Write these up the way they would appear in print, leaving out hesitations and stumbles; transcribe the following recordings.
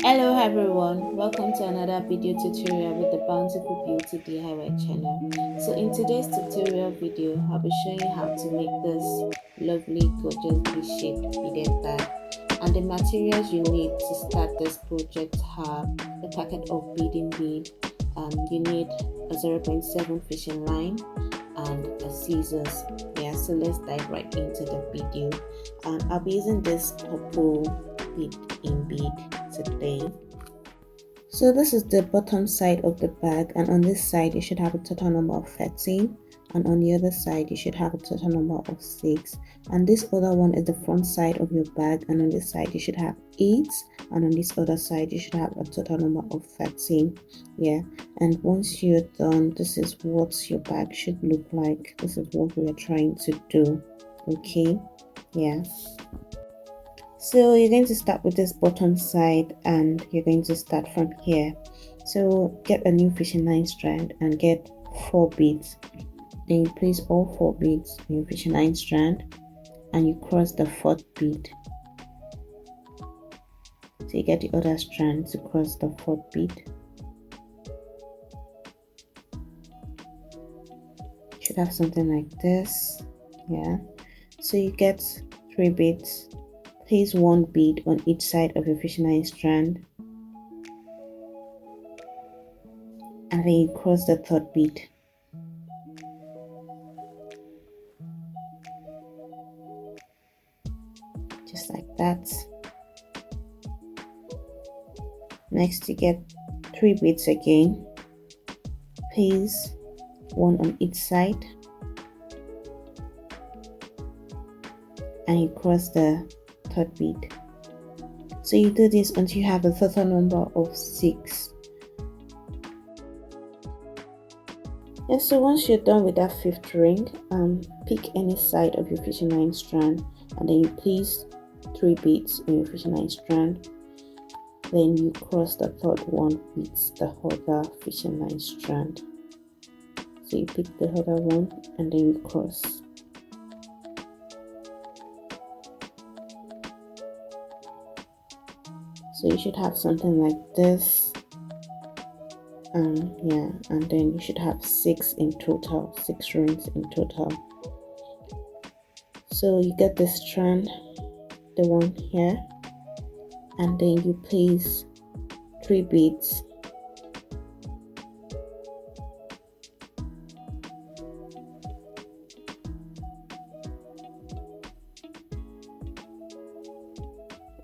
Hello everyone, welcome to another video tutorial with the Bountiful Beauty DIY channel. So in today's tutorial video, I'll be showing you how to make this lovely gorgeous V-shaped beaded bag. And the materials you need to start this project are a packet of beading bead, you need a 0.7 fishing line and a scissors. Yeah, so let's dive right into the video. I'll be using this purple bead in bead today. So this is the bottom side of the bag, and on this side you should have a total number of 13, and on the other side you should have a total number of 6, and this other one is the front side of your bag, and on this side you should have 8, and on this other side you should have a total number of 13. Yeah, and once you're done, this is what your bag should look like. This is what we are trying to do. Okay, yeah. So you're going to start with this bottom side, and you're going to start from here. So get a new fishing line strand and get 4 beads. Then you place all 4 beads in your fishing line strand and you cross the 4th bead. So you get the other strand to cross the 4th bead. You should have something like this. Yeah. So you get 3 beads. Place 1 bead on each side of your fishing line strand, and then you cross the 3rd bead. Just like that. Next you get 3 beads again. Place 1 on each side, and you cross the 3rd bead. So you do this until you have a total number of 6. And so once you're done with that 5th ring, pick any side of your fishing line strand, and then you place 3 beads in your fishing line strand. Then you cross the 3rd one with the other fishing line strand. So you pick the other one and then you cross. So you should have something like this. Yeah, and then you should have 6 in total, 6 rings in total. So you get this strand, the one here, and then you place 3 beads.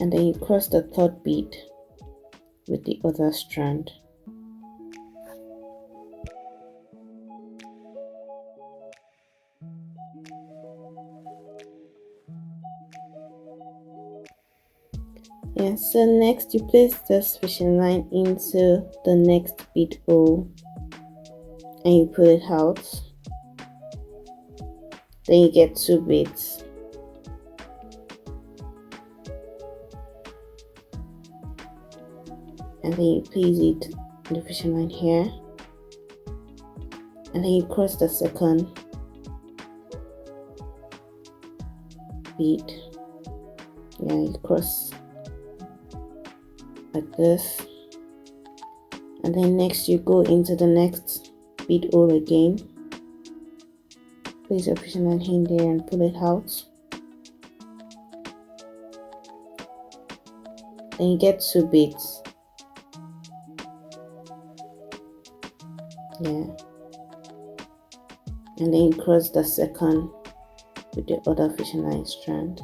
And then you cross the 3rd bead with the other strand. Yeah, so next you place this fishing line into the next bead hole and you pull it out. Then you get 2 beads. And then you place it in the fishing line here, and then you cross the 2nd bead. Yeah, you cross like this, and then next you go into the next bead hole again, place your fishing line in there and pull it out. Then you get 2 beads. Yeah, and then you cross the 2nd with the other fishing line strand.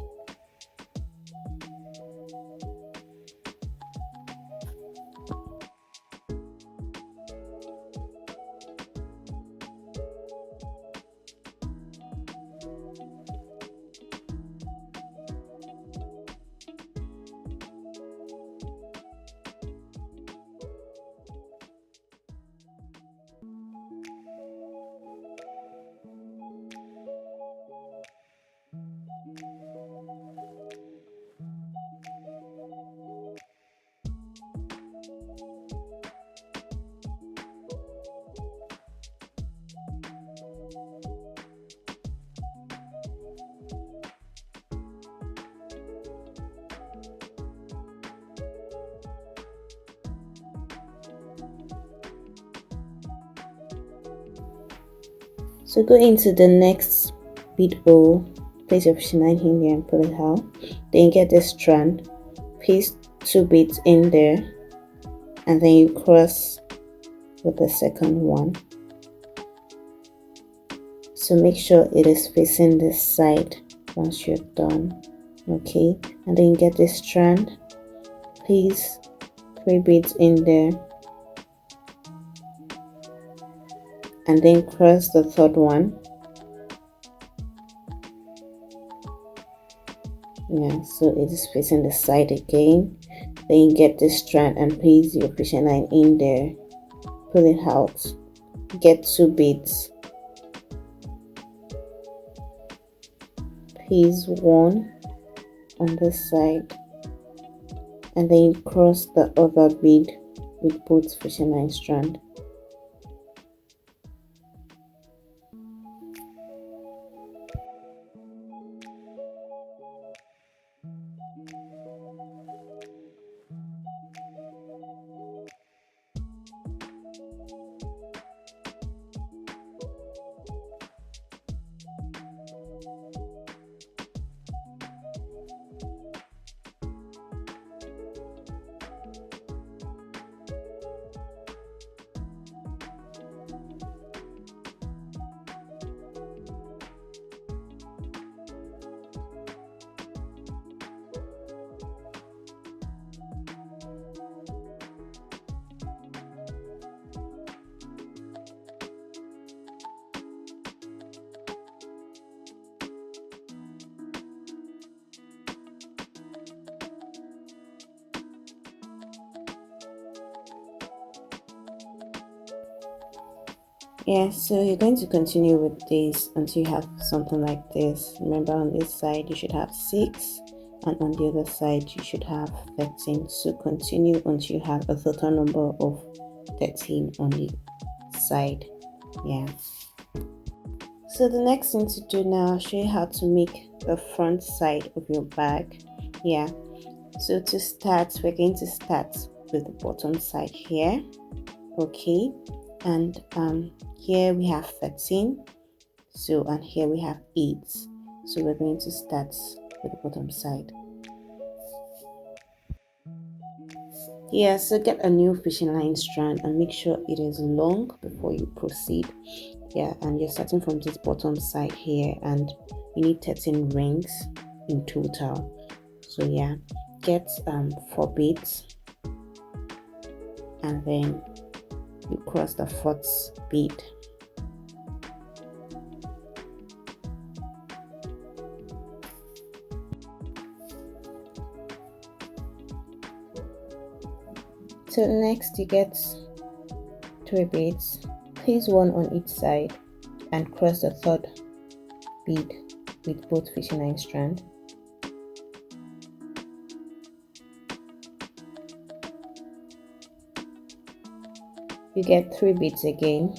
So go into the next bead hole, place your fishing line in there and pull it out. Then get this strand, place 2 beads in there, and then you cross with the second one. So make sure it is facing this side once you're done. Okay, and then you get this strand, place 3 beads in there, and then cross the third one. Yeah, so it is facing the side again. Then you get this strand and place your fishing line in there, pull it out, get 2 beads, place 1 on this side, and then you cross the other bead with both fishing line strand. Yeah, so you're going to continue with this until you have something like this. Remember, on this side you should have 6, and on the other side you should have 13. So continue until you have a total number of 13 on the side. Yeah, so the next thing to do now, I'll show you how to make the front side of your bag. Yeah, so to start, we're going to start with the bottom side here. Okay, and here we have 13, so, and here we have 8, so we're going to start with the bottom side. Yeah, so get a new fishing line strand and make sure it is long before you proceed. Yeah, and you're starting from this bottom side here, and you need 13 rings in total. So yeah, get 4 beads, and then you cross the 4th bead. So next you get 3 beads, place 1 on each side, and cross the 3rd bead with both fishing line strand. You get 3 beads again,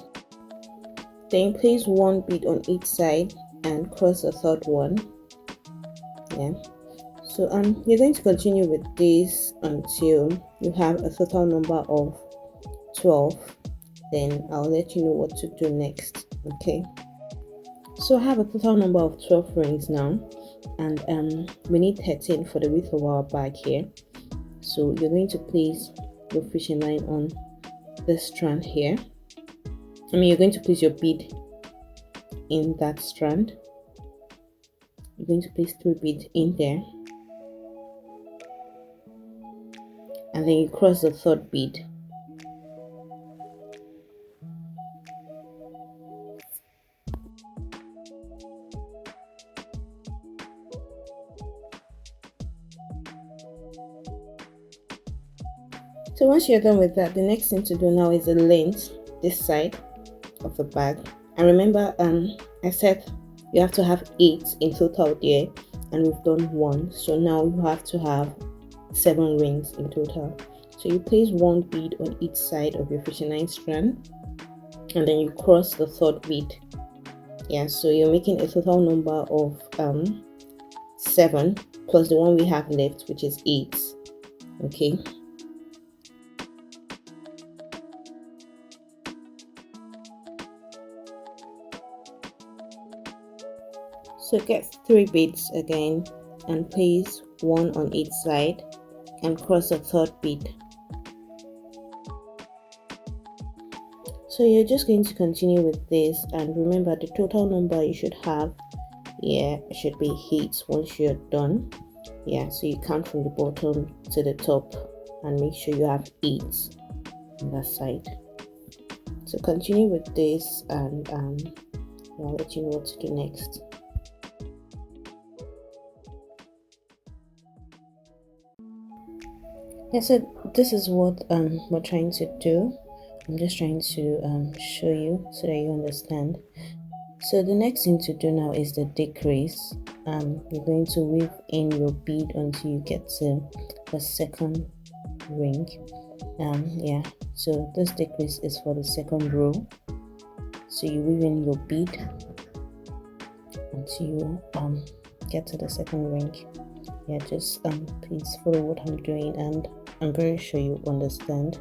then place 1 bead on each side and cross the 3rd one. Yeah, so you're going to continue with this until you have a total number of 12. Then I'll let you know what to do next. Okay, so I have a total number of 12 rings now, and we need 13 for the width of our bag here. So you're going to place your fishing line on this strand here. You're going to place your bead in that strand. You're going to place 3 beads in there, and then you cross the 3rd bead. So once you're done with that, the next thing to do now is the length, this side of the bag. And remember, I said you have to have 8 in total there, and we've done 1, so now you have to have 7 rings in total. So you place 1 bead on each side of your fishing line strand, and then you cross the 3rd bead. Yeah, so you're making a total number of 7 plus the one we have left, which is 8. Okay, So get 3 beads again and place one on each side and cross the third bead. So you're just going to continue with this, and remember the total number you should have here should be 8 once you're done. Yeah, so you count from the bottom to the top and make sure you have 8 on that side. So continue with this, and I'll let you know what to do next. Yeah, so this is what we're trying to do. I'm just trying to show you so that you understand. So the next thing to do now is the decrease. You're going to weave in your bead until you get to the second ring. Yeah, so this decrease is for the second row. So you weave in your bead until you get to the second ring. Yeah, just please follow what I'm doing, and I'm very sure you understand.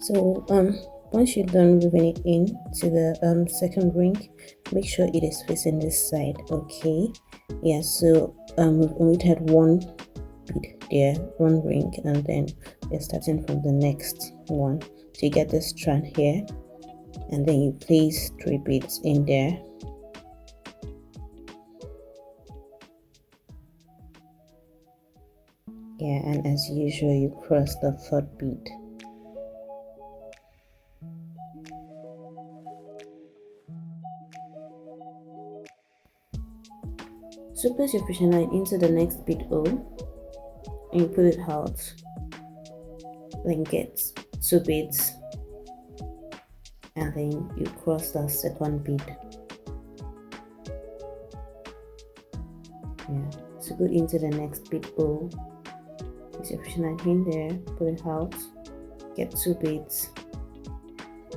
So once you're done weaving it in to the second ring, make sure it is facing this side. Okay, yeah, so we've omitted one bead there, one ring, and then we're starting from the next one. So you get this strand here, and then you place 3 beads in there. Yeah, and as usual you cross the third bead. So place your fishing line into the next bead O and you pull it out. Then get 2 beads and then you cross the second bead. Yeah, so go into the next bead O. Place your fishing line in there, pull it out, get 2 beads,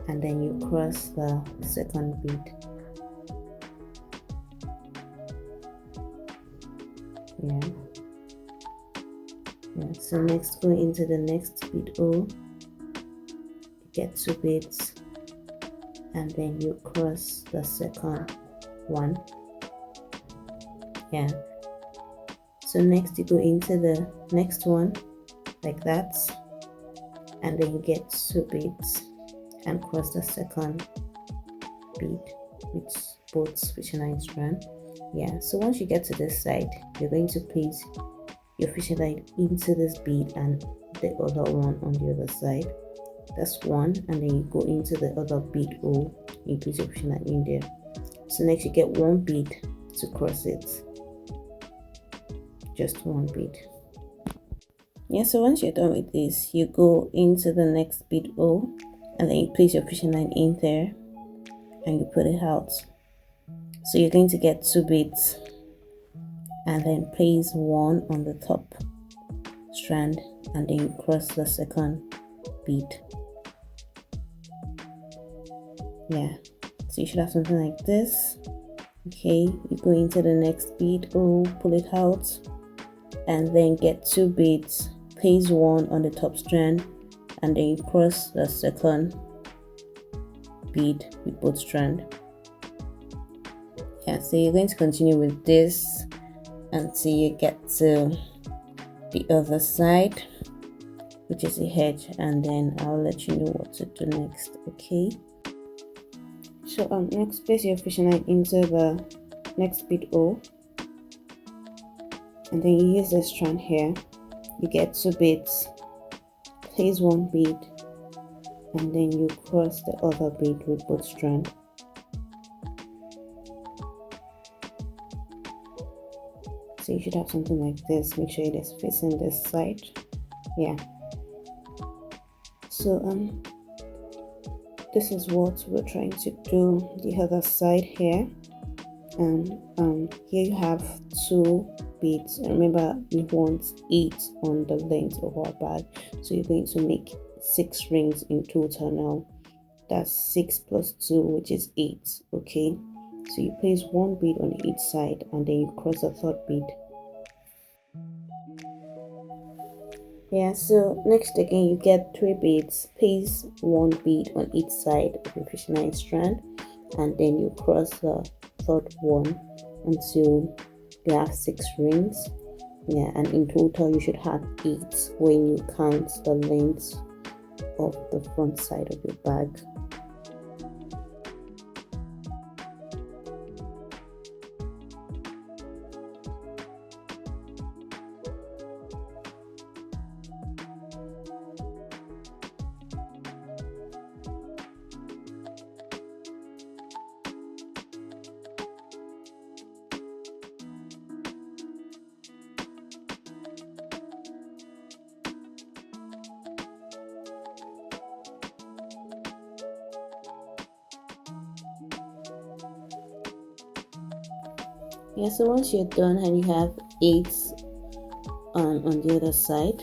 and then you cross the second bead. Yeah, so next go into the next bead O, get 2 beads, and then you cross the second one. Yeah, so next you go into the next one like that, and then you get 2 beads and cross the second bead with both fishing line strand. Yeah, so once you get to this side, you're going to place your fishing line into this bead and the other one on the other side. That's one, and then you go into the other bead O, you place your fishing line in there. So next you get 1 bead to cross it, just 1 bead. Yeah, so once you're done with this, you go into the next bead O, and then you place your fishing line in there and you put it out. So you're going to get 2 beads and then place 1 on the top strand, and then you cross the second bead. Yeah, so you should have something like this. Okay, you go into the next bead O, pull it out, and then get 2 beads, place 1 on the top strand, and then you cross the second bead with both strands. Yeah, so you're going to continue with this until you get to the other side, which is the edge, and then I'll let you know what to do next. Okay, so next place your fishing line into the next bead O, and then you use this strand here. You get 2 beads, place 1 bead, and then you cross the other bead with both strands. So you should have something like this. Make sure it is facing this side. Yeah, so this is what we're trying to do the other side here. Here you have 2 beads. Remember, we want 8 on the length of our bag, so you're going to make 6 rings in total now. That's 6 plus 2, which is 8. Okay, so you place 1 bead on each side and then you cross the 3rd bead. Yeah, so next again you get 3 beads. Place 1 bead on each side of your fishing line strand and then you cross the 3rd one until you have 6 rings. Yeah, and in total you should have 8 when you count the length of the front side of your bag. Yeah, so once you're done and you have 8 on the other side,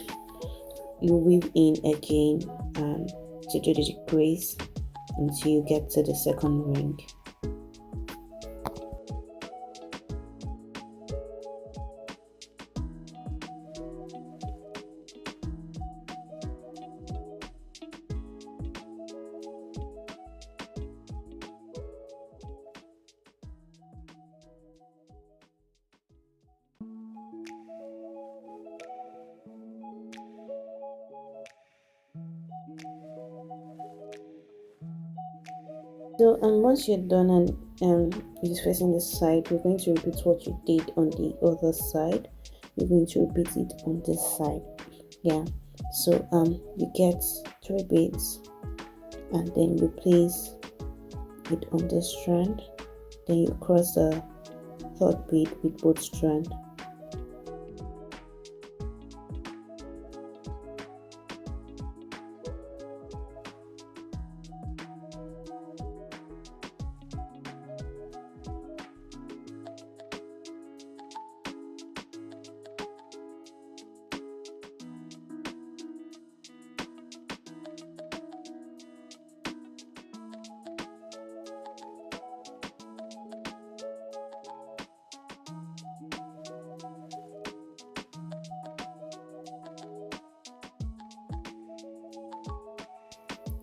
you weave in again to do the decrease until you get to the 2nd ring. So once you're done and it is facing this side, you're going to repeat what you did on the other side. You're going to repeat it on this side. Yeah, so you get 3 beads and then you place it on this strand, then you cross the 3rd bead with both strands.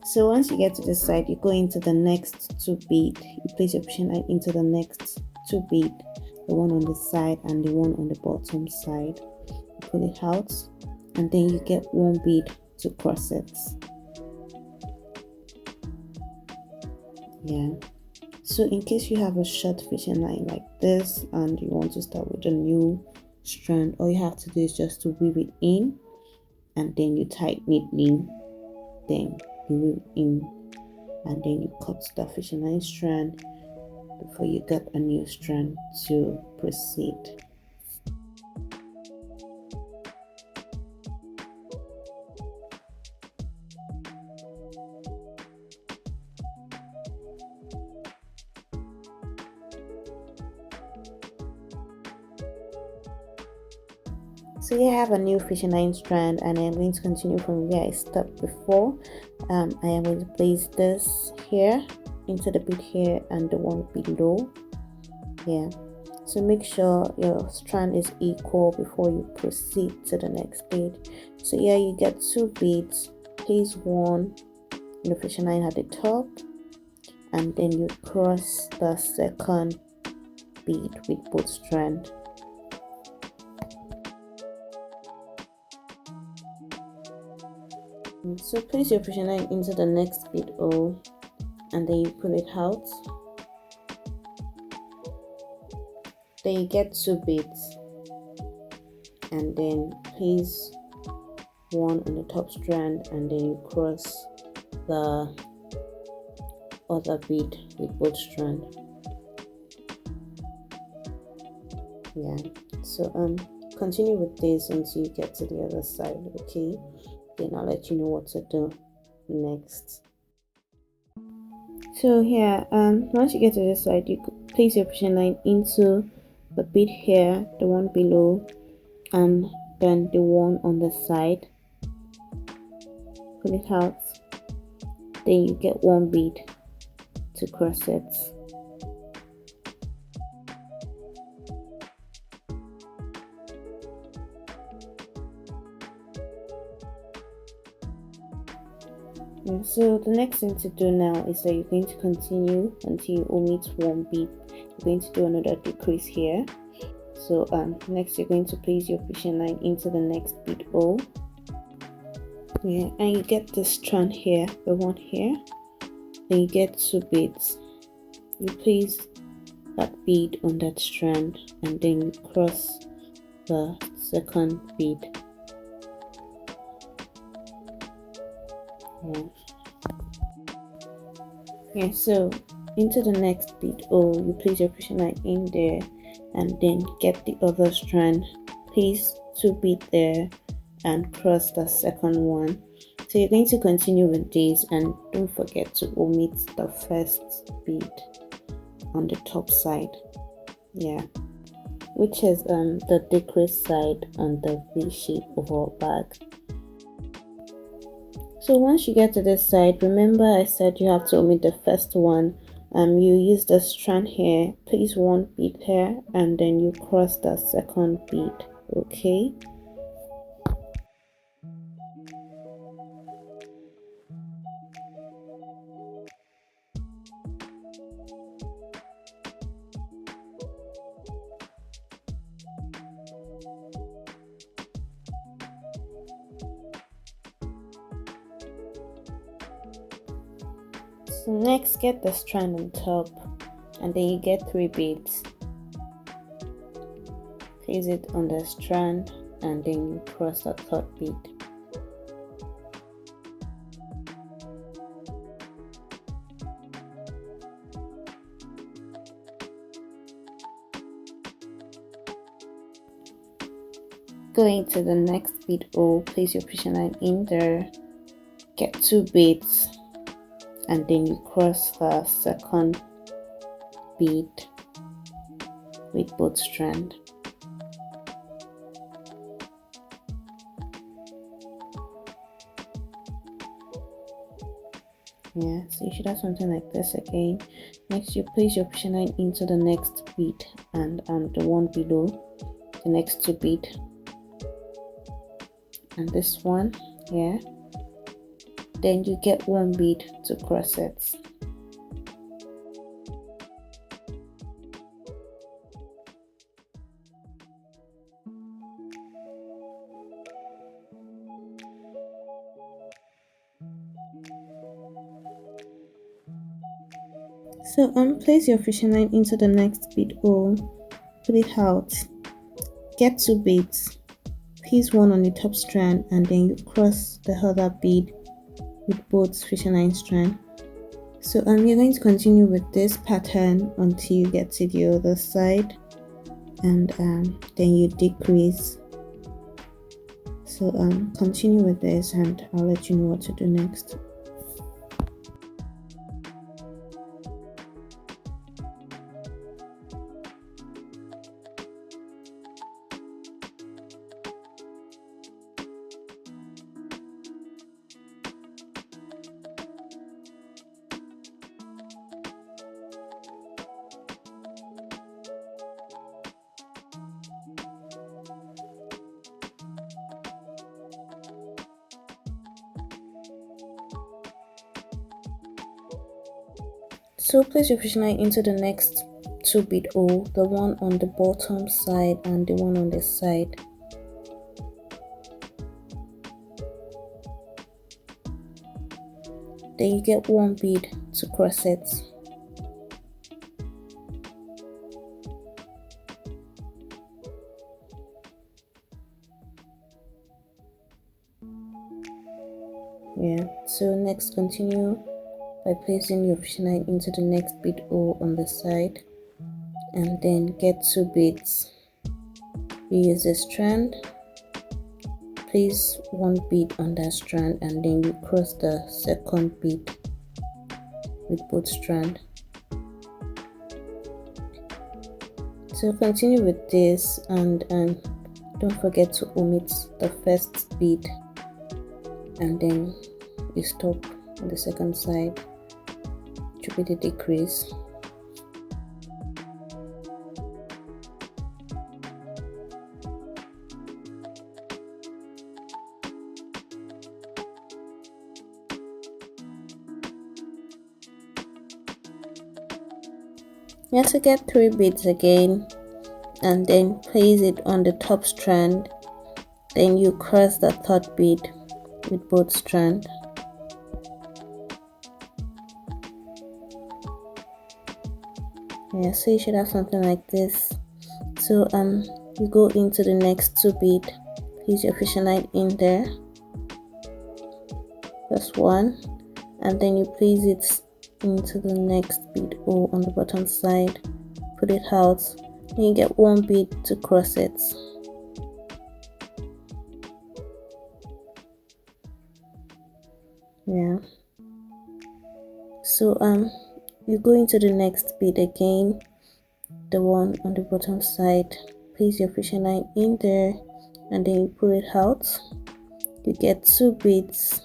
So once you get to the side, you go into the next 2 bead. You place your fishing line into the next 2 bead, the one on the side and the one on the bottom side. You pull it out and then you get 1 bead to cross it. Yeah, so in case you have a short fishing line like this and you want to start with a new strand, all you have to do is just to weave it in and then you tie it neatly, then you weave in and then you cut the fishing line strand before you get a new strand to proceed. So here I have a new fishing line strand and I'm going to continue from where I stopped before. I am going to place this here into the bead here and the one below. Yeah, so make sure your strand is equal before you proceed to the next bead. So here you get 2 beads, place 1 in the fishing line at the top and then you cross the 2nd bead with both strands. So place your fishing line into the next bead O and then you pull it out. Then you get 2 beads and then place 1 on the top strand and then you cross the other bead with both strands. Yeah, so continue with this until you get to the other side. Okay, then I'll let you know what to do next. So here, once you get to this side, you place your fishing line into the bead here, the one below, and then the one on the side. Pull it out. Then you get one bead to cross it. And so the next thing to do now is that you're going to continue until you omit one bead. You're going to do another decrease here. So next you're going to place your fishing line into the next bead hole. Yeah, and you get this strand here, the one here. Then you get two beads. You place that bead on that strand and then you cross the second bead. Yeah, so into the next bead hole, you place your fishing line in there and then get the other strand, place two beads there and cross the second one. So you're going to continue with this, and don't forget to omit the first bead on the top side, yeah, which is the decrease side on the V shape of our bag. So once you get to this side, remember I said you have to omit the first one. You use the strand here, place one bead here, and then you cross the second bead. Okay. So next, get the strand on top, and then you get 3 beads. Place it on the strand and then you cross the third bead. Go into the next bead hole, place your fishing line in there, get 2 beads, and then you cross the second bead with both strands. Yeah, so you should have something like this again. Next, you place your fishing line into the next bead and the one below, the next 2 bead, and this one, yeah. Then you get 1 bead to cross it. So place your fishing line into the next bead hole, pull it out, get 2 beads, place one on the top strand, and then you cross the other bead with both fishing line strand. So you're going to continue with this pattern until you get to the other side, and then you decrease. So continue with this and I'll let you know what to do next. So place your fishing line into the next 2 bead hole, the one on the bottom side and the one on the side. Then you get 1 bead to cross it. Yeah, so next continue by placing your fishing line into the next bead hole on the side, and then get 2 beads. You use a strand, place 1 bead on that strand, and then you cross the second bead with both strands. So continue with this, and don't forget to omit the first bead, and then you stop on the second side to be the decrease. You have to get 3 beads again, and then place it on the top strand. Then you cross the third bead with both strands. Yeah, so you should have something like this. So you go into the next 2 bead, place your fishing line in there, just 1, and then you place it into the next bead O on the bottom side, put it out, and you get 1 bead to cross it. Yeah, so you go into the next bead again, the one on the bottom side, place your fishing line in there, and then you pull it out. You get 2 beads,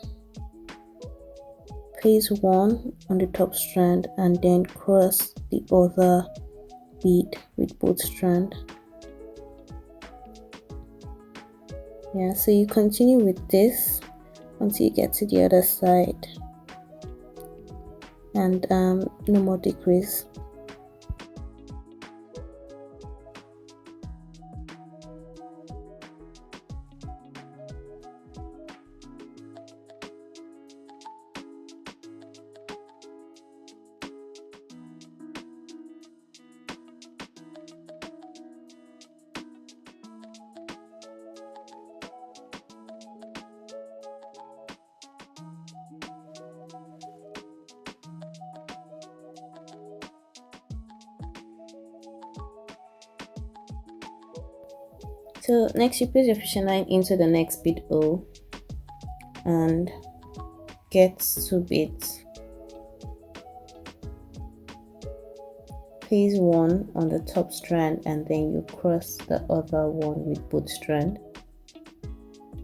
place 1 on the top strand, and then cross the other bead with both strands. Yeah, so you continue with this until you get to the other side, and no more decrease. So next you place your fishing line into the next bead O and get 2 beads. Place 1 on the top strand, and then you cross the other one with both strands.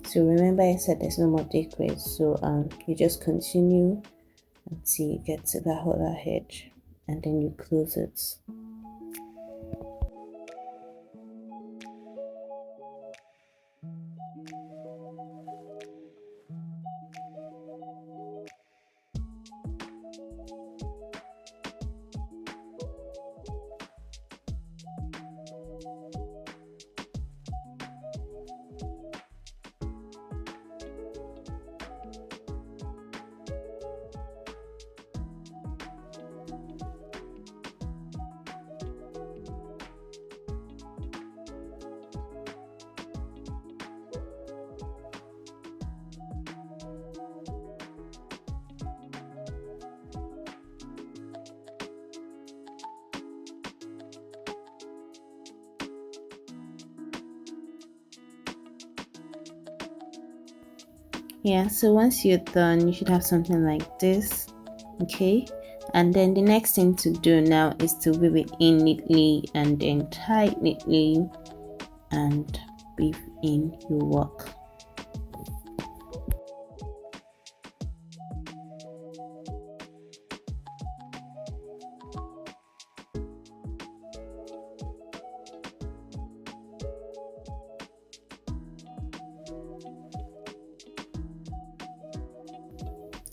So remember I said there's no more decrease, so you just continue until you get to that other edge, and then you close it. Yeah, so once you're done, you should have something like this. Okay, and then the next thing to do now is to weave it in neatly and then tie neatly and weave in your work.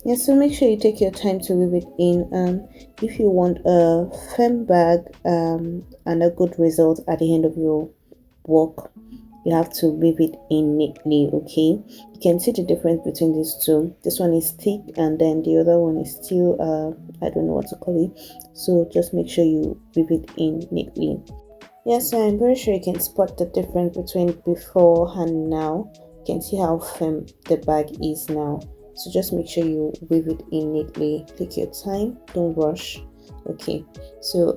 Yeah, so make sure you take your time to weave it in. If you want a firm bag and a good result at the end of your work, you have to weave it in neatly. Okay, you can see the difference between these two. This one is thick and then the other one is still I don't know what to call it, so just make sure you weave it in neatly. Yes, I'm very sure you can spot the difference between before and now. You can see how firm the bag is now. So just make sure you weave it in neatly. Take your time, don't rush. Okay, so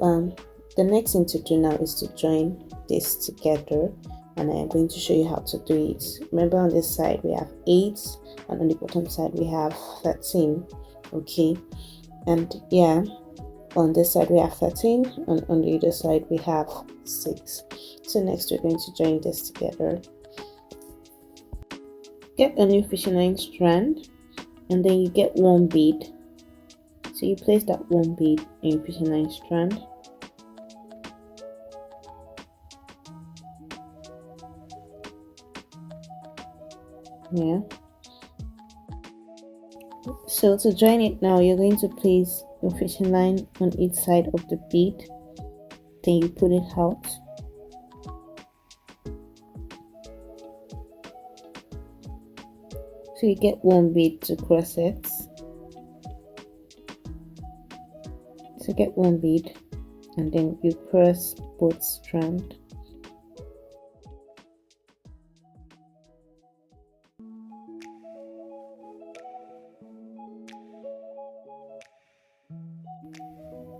the next thing to do now is to join this together, and I am going to show you how to do it. Remember, on this side we have 8 and on the bottom side we have 13. Okay, And yeah, on this side we have 13, and on the other side we have 6. So next we're going to join this together. Get a new fishing line strand, and then you get one bead. So you place that one bead in your fishing line strand. Yeah. So to join it now, you're going to place your fishing line on each side of the bead. Then you pull it out. So you get one bead to cross it. So get one bead and then you cross both strands.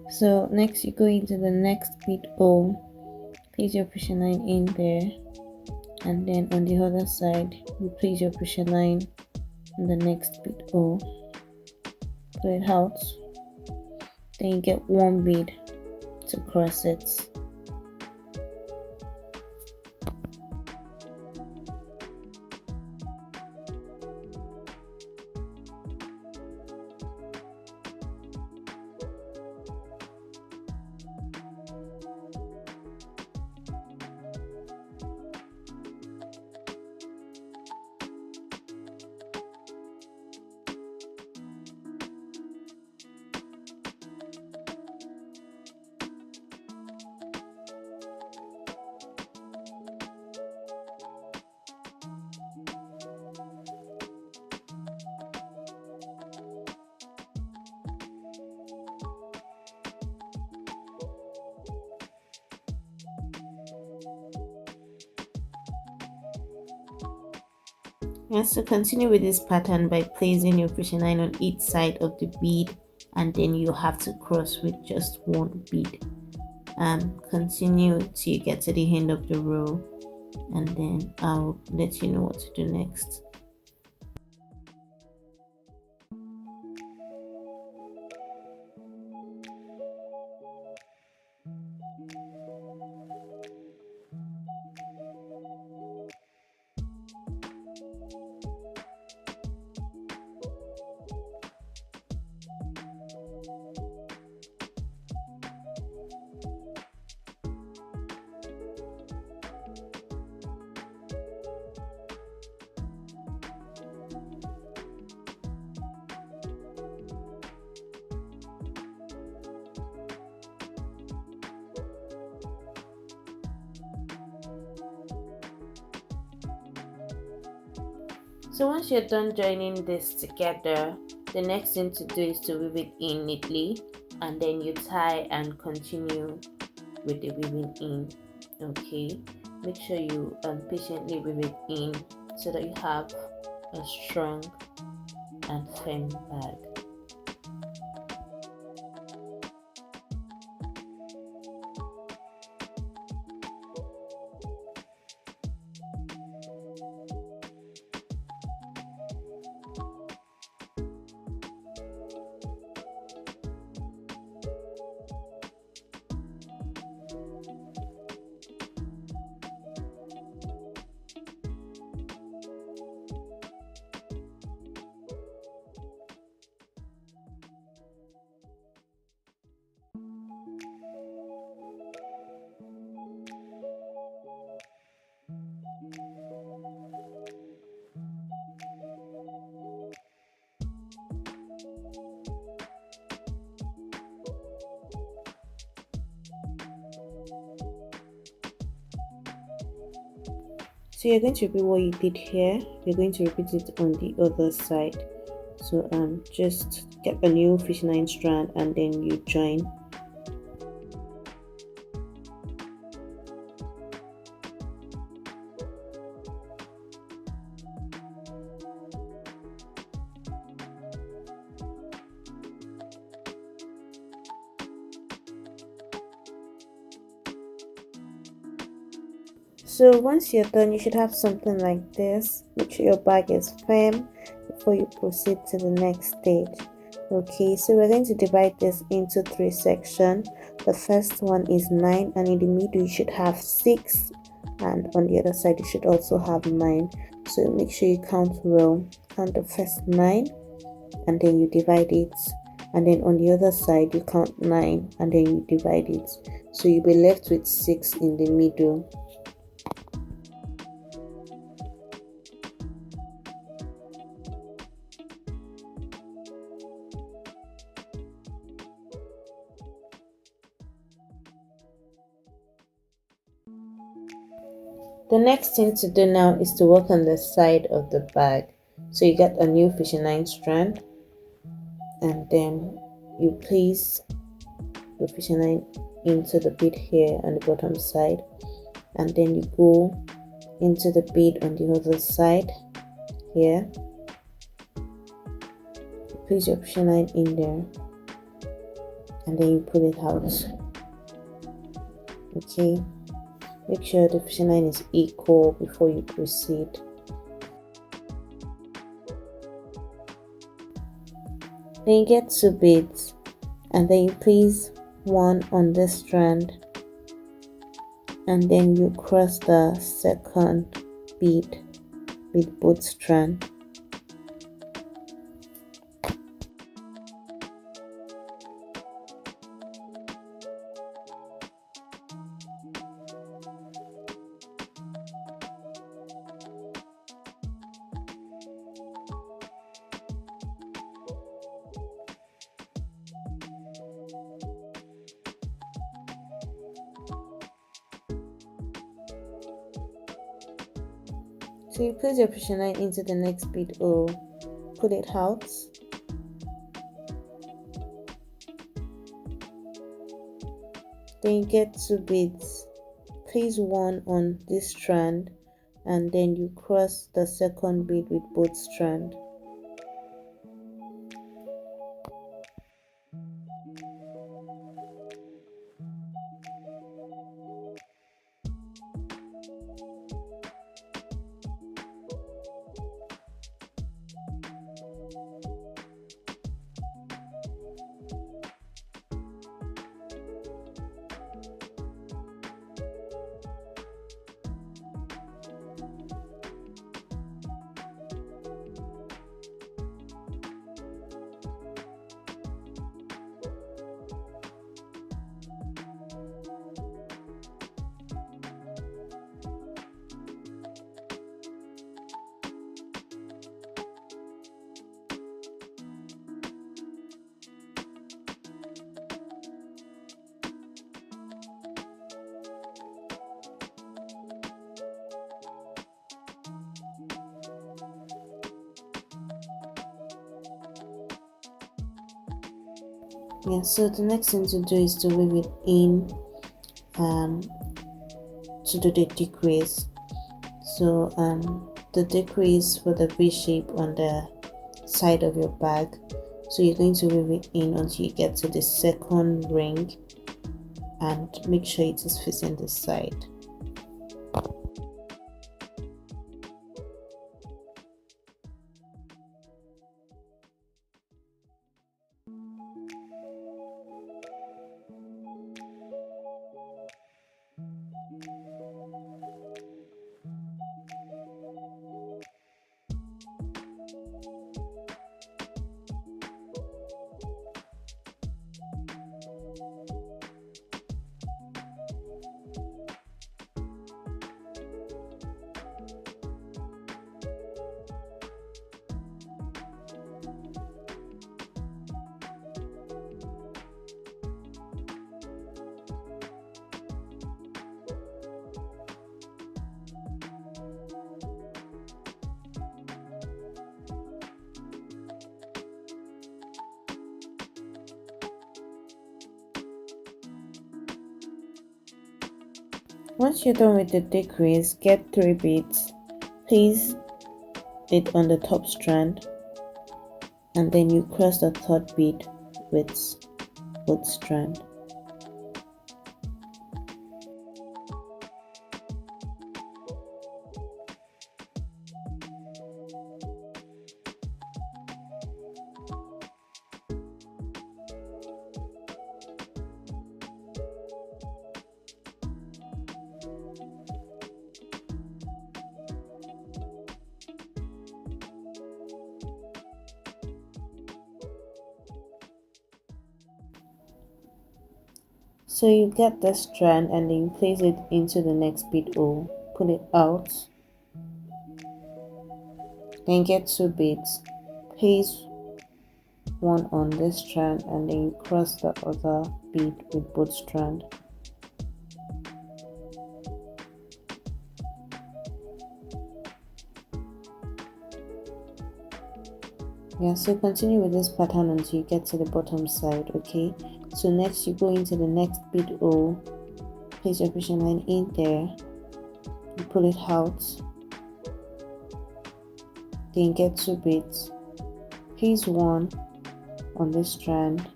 So next you go into the next bead hole, place your fishing line in there, and then on the other side you place your fishing line in the next bead hole, pull it out, then you get one bead to cross it. And so continue with this pattern by placing your fishing line on each side of the bead, and then you have to cross with just one bead. Continue till you get to the end of the row, and then I'll let you know what to do next. So once you're done joining this together, the next thing to do is to weave it in neatly, and then you tie and continue with the weaving in. Okay, make sure you patiently weave it in so that you have a strong and firm bag. So you're going to repeat what you did here, you're going to repeat it on the other side. So just get a new fishing line strand and then you join. So once you're done, you should have something like this. Make sure your bag is firm before you proceed to the next stage. Okay, so we're going to divide this into 3 sections. The first one is 9, and in the middle you should have 6, and on the other side you should also have 9. So make sure you count well. Count the first 9 and then you divide it, and then on the other side you count 9 and then you divide it, so you'll be left with 6 in the middle. The next thing to do now is to work on the side of the bag. So you get a new fishing 9 strand, and then you place your fishing 9 into the bead here on the bottom side, and then you go into the bead on the other side here. Place your fishing 9 in there, and then you pull it out. Okay, make sure the fishing 9 is equal before you proceed. Then you get 2 beads, and then you place one on this strand, and then you cross the second bead with both strands. So you place your fishing 9 into the next bead or pull it out. Then you get 2 beads. Place one on this strand, and then you cross the second bead with both strands. Yeah, so the next thing to do is to weave it in to do the decrease. So the decrease for the V shape on the side of your bag. So you're going to weave it in until you get to the second ring, and make sure it is facing the side. Once you're done with the decrease, get 3 beads, place it on the top strand, and then you cross the third bead with both strands. So you get this strand and then you place it into the next bead hole, pull it out, then get 2 beads, place one on this strand and then you cross the other bead with both strands. Yeah, so continue with this pattern until you get to the bottom side. Okay, so next you go into the next bead hole, place your fishing line in there, you pull it out, then get 2 beads, place one on this strand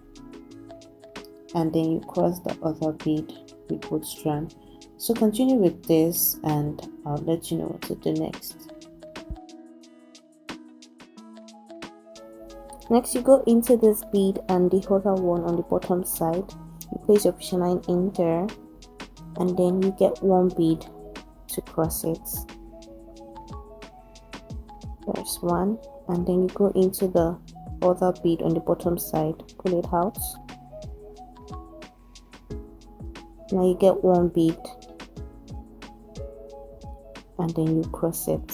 and then you cross the other bead with both strands. So continue with this and I'll let you know what to do next. Next you go into this bead and the other one on the bottom side, you place your fishing line in there and then you get 1 bead to cross it. There's one, and then you go into the other bead on the bottom side, pull it out. Now you get 1 bead and then you cross it.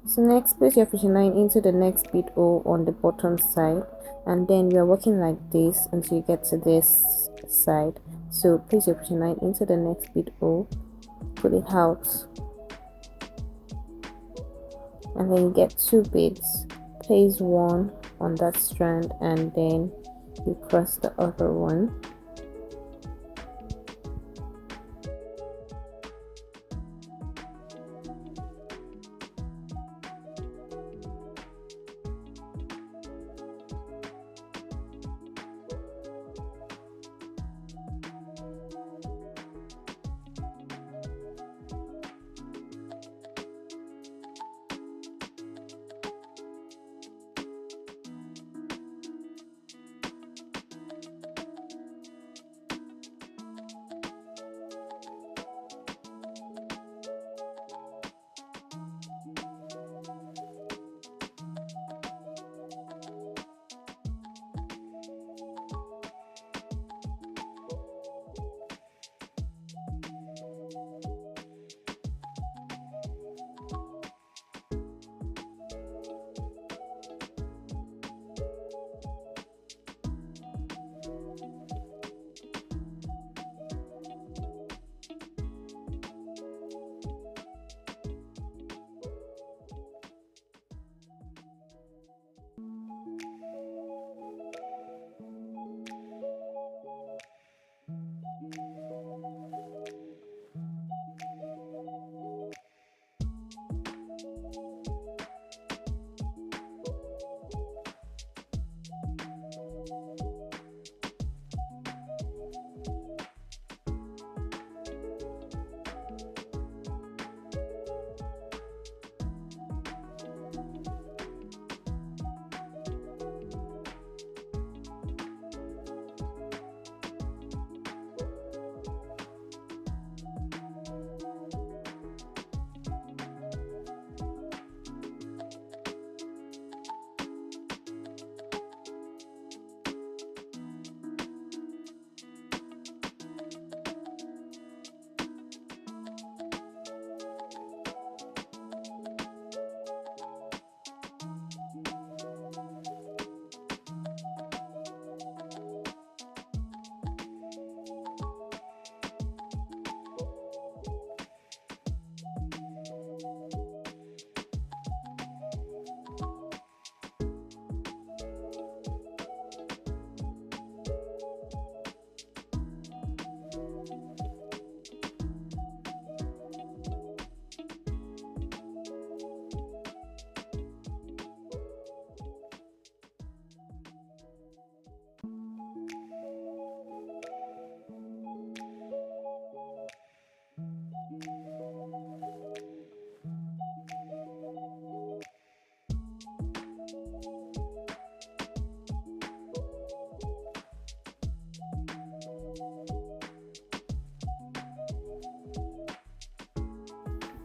So next, place your fishing line into the next bead hole on the bottom side and then we are working like this until you get to this side. So place your fishing line into the next bead hole, pull it out, and then you get 2 beads, place one on that strand and then you cross the other one.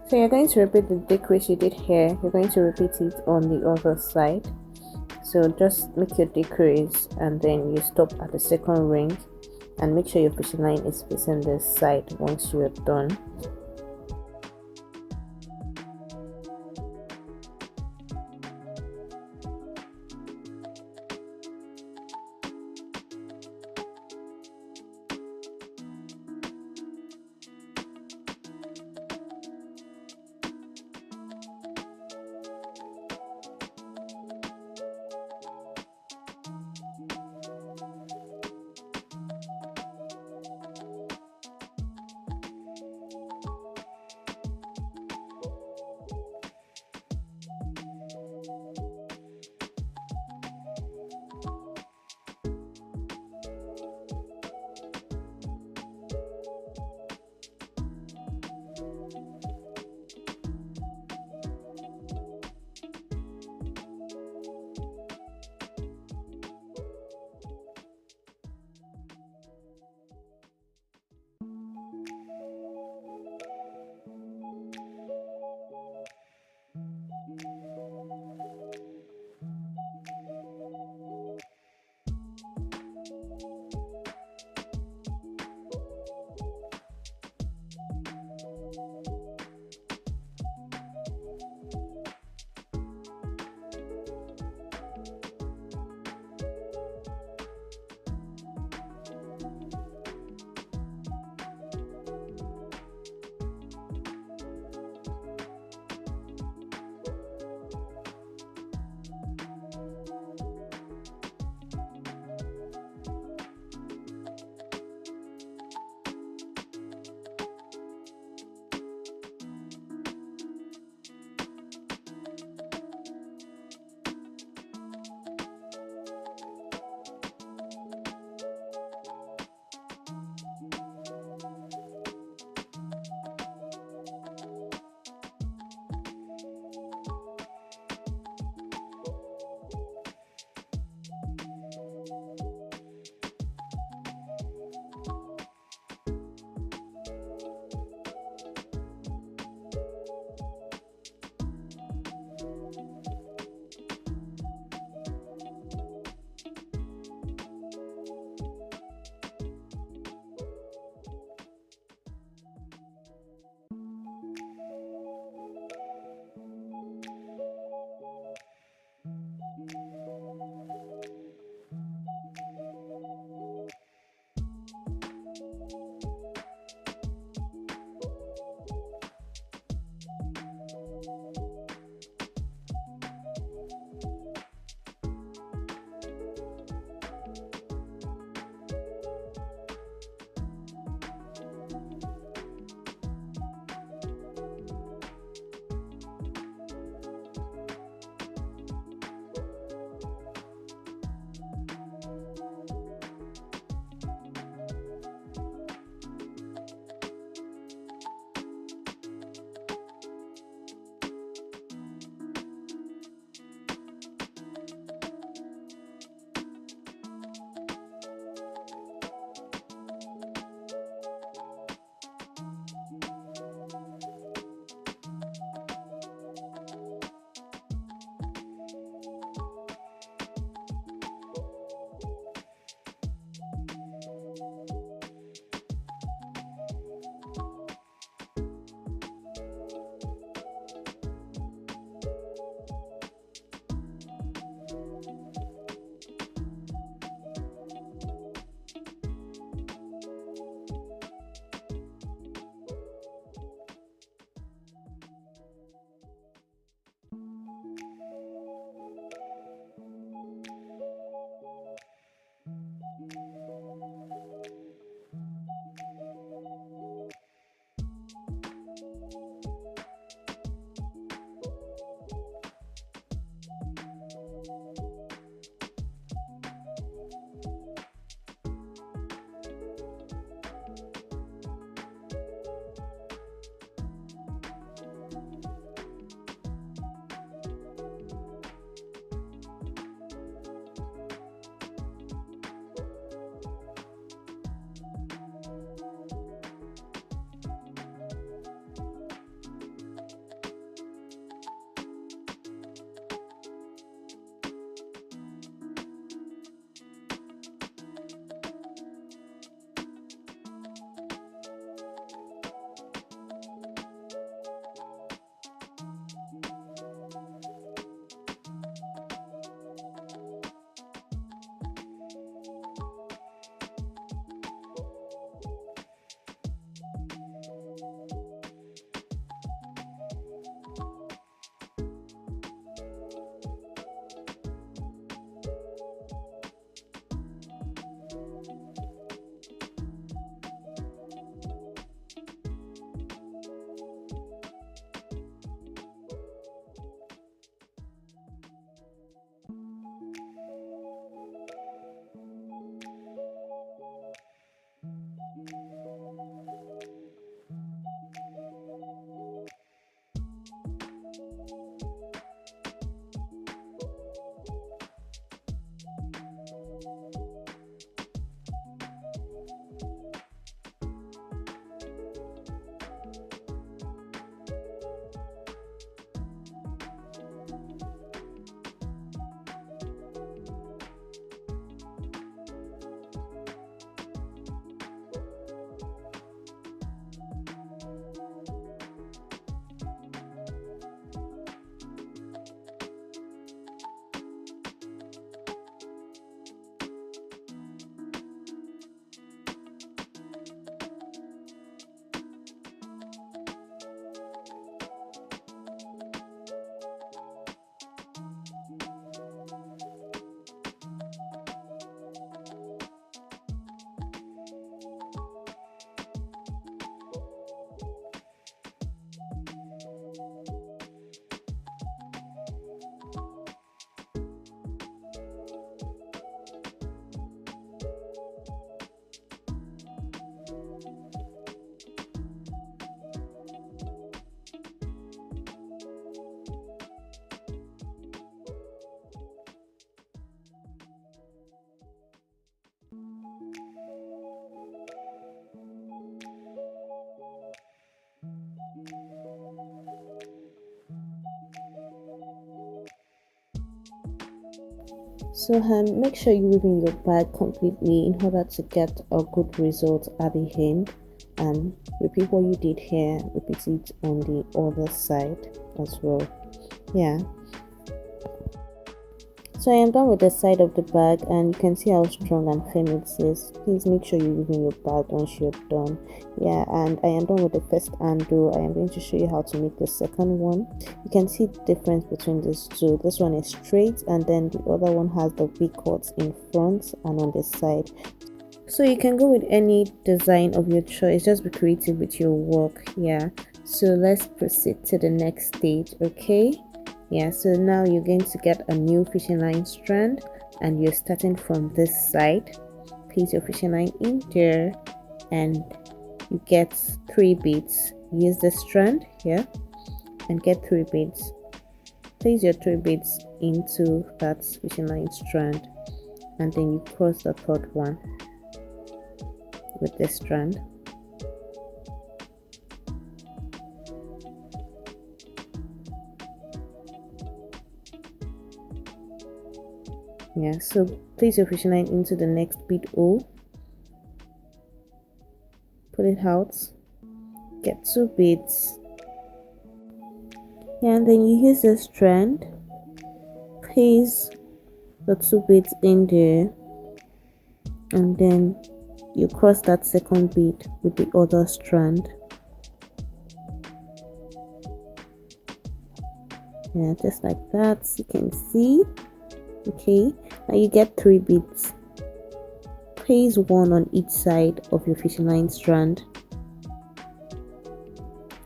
So you're going to repeat the decrease you did here, you're going to repeat it on the other side. So just make your decrease and then you stop at the second ring, and make sure your fishing line is facing this side once you're done. So make sure you weave in your bag completely in order to get a good result at the end. Repeat what you did here, repeat it on the other side as well. Yeah, so I am done with the side of the bag, and you can see how strong and firm it is. Please make sure you weave in your bag once you're done. Yeah, and I am done with the first handle. I am going to show you how to make the second one. You can see the difference between these two. This one is straight, and then the other one has the V-cuts in front and on the side. So you can go with any design of your choice. Just be creative with your work. Yeah, so let's proceed to the next stage. Okay, yeah, so now you're going to get a new fishing line strand, and you're starting from this side. Place your fishing line in there, and you get 3 beads. Use the strand here and get 3 beads. Place your 3 beads into that fishing line strand, and then you cross the third one with this strand. Yeah, so place your fishing line into the next bead hole, pull it out, get 2 beads. Yeah, and then you use the strand, place the 2 beads in there, and then you cross that second bead with the other strand. Yeah, just like that, you can see. Okay, now you get 3 beads. Place 1 on each side of your fishing line strand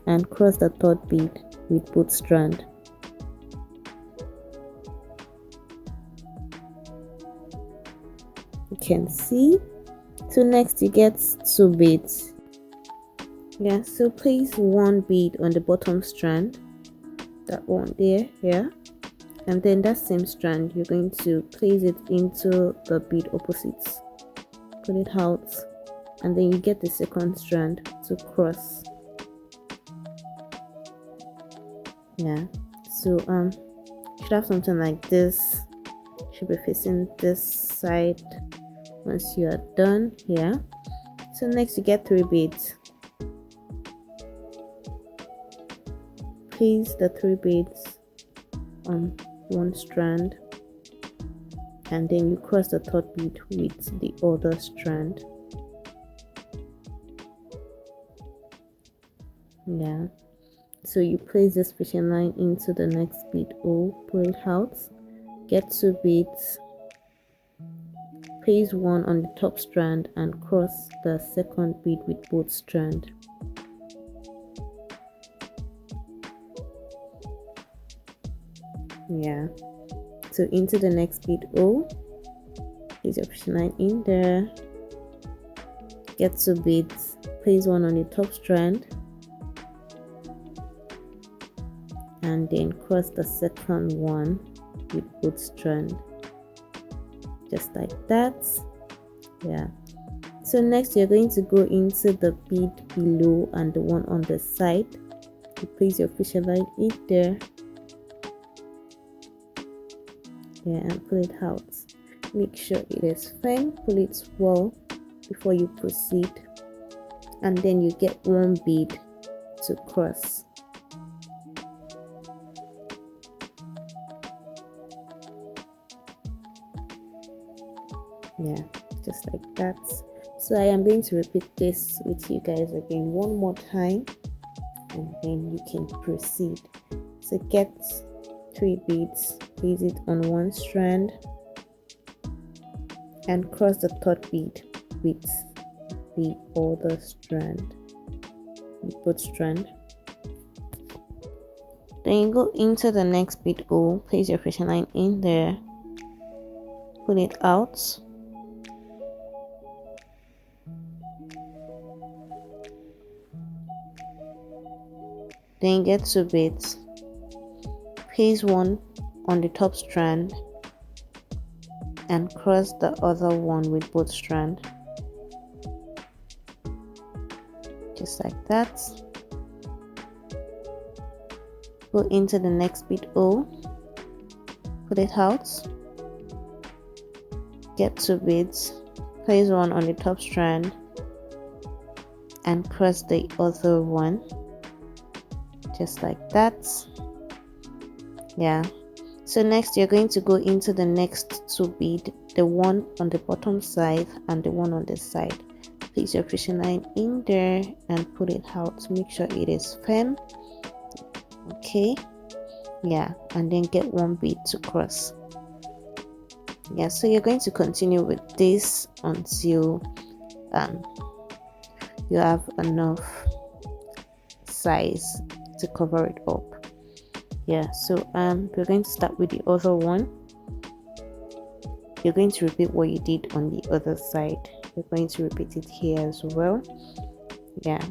and cross the third bead with both strands. You can see. So next you get 2 beads. Yeah, so place 1 bead on the bottom strand, that one there, yeah, and then that same strand you're going to place it into the bead opposites, pull it out, and then you get the second strand to cross. Yeah, so you should have something like this. Should be facing this side once you are done. Yeah, so next you get 3 beads. Place the 3 beads on 1 strand, and then you cross the third bead with the other strand. Yeah, so you place this fishing line into the next bead hole, pull it out, get 2 beads, place 1 on the top strand and cross the second bead with both strands. Yeah, so into the next bead hole, place your fishing line in there, get 2 beads, place 1 on the top strand, and then cross the second one with both strands. just like that. Yeah, so next you're going to go into the bead below and the one on the side. You place your fishing line in there, yeah, and pull it out. Make sure it is firm, pull it well before you proceed, and then you get one bead to cross. Yeah, just like that. So I am going to repeat this with you guys again one more time, and then you can proceed. So get 3 beads, place it on one strand, and cross the third bead with the other strand, with both strand. Then you go into the next bead hole, place your fishing line in there, pull it out, then get 2 beads, place one on the top strand and cross the other one with both strand, just like that. Go into the next bead hole, pull it out, get 2 beads, place one on the top strand and cross the other one, just like that. Yeah, so next you're going to go into the next 2 bead, the one on the bottom side and the one on the side. Place your fishing line in there and pull it out. Make sure it is firm. Okay, yeah, and then get 1 bead to cross. Yeah, so you're going to continue with this until you have enough size to cover it up. Yeah, so we're going to start with the other one. You're going to repeat what you did on the other side. You're going to repeat it here as well. Yeah.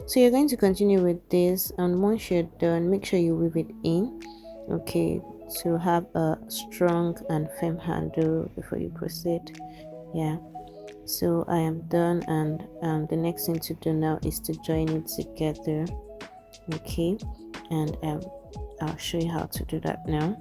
So you're going to continue with this, and once you're done, make sure you weave it in, okay, to have a strong and firm handle before you proceed. Yeah, so I am done, and the next thing to do now is to join it together, okay, and I'll show you how to do that now.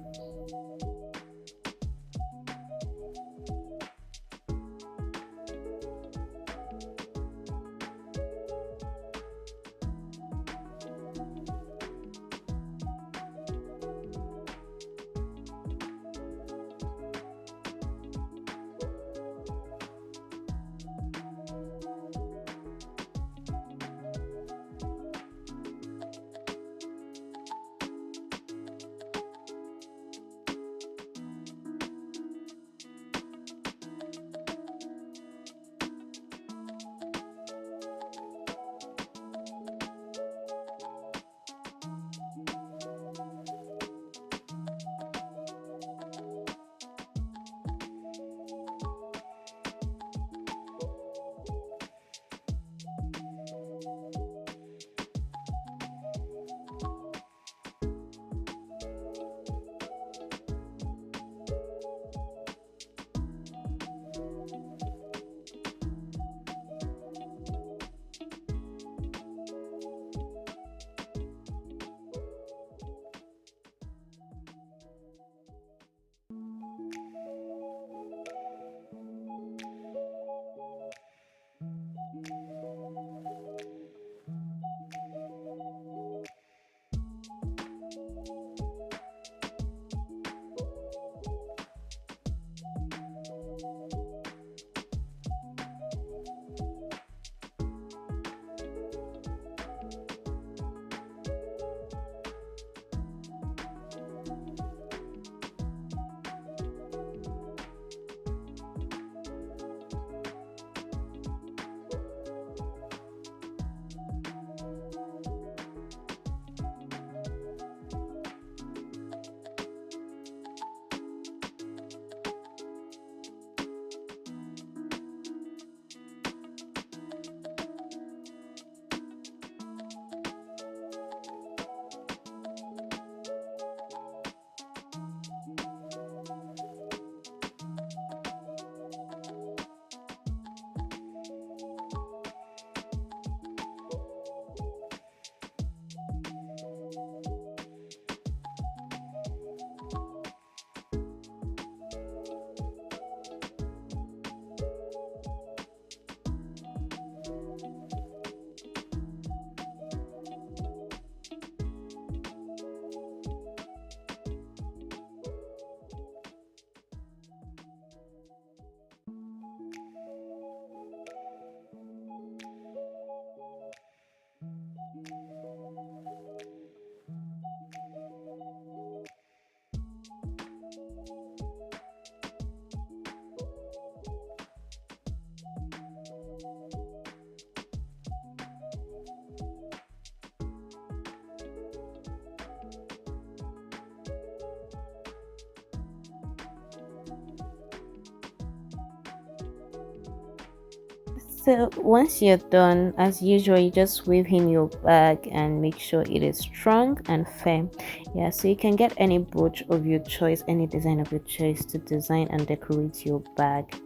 So once you're done, as usual, you just weave in your bag and make sure it is strong and firm. Yeah, so you can get any brooch of your choice, any design of your choice to design and decorate your bag.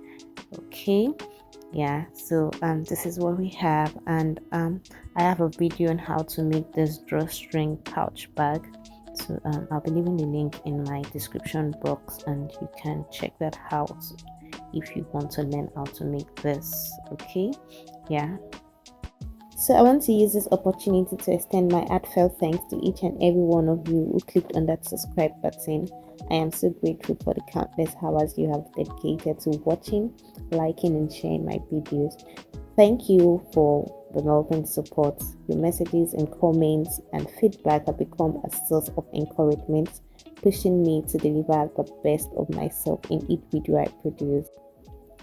Okay, yeah, so this is what we have, and I have a video on how to make this drawstring pouch bag. So I'll be leaving the link in my description box, and you can check that out if you want to learn how to make this. Okay, yeah. So I want to use this opportunity to extend my heartfelt thanks to each and every one of you who clicked on that subscribe button. I am so grateful for the countless hours you have dedicated to watching, liking and sharing my videos. Thank you for the love and support. Your messages and comments and feedback have become a source of encouragement, pushing me to deliver the best of myself in each video I produce.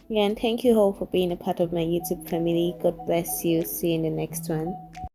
Yeah, and thank you all for being a part of my YouTube family. God bless you. See you in the next one.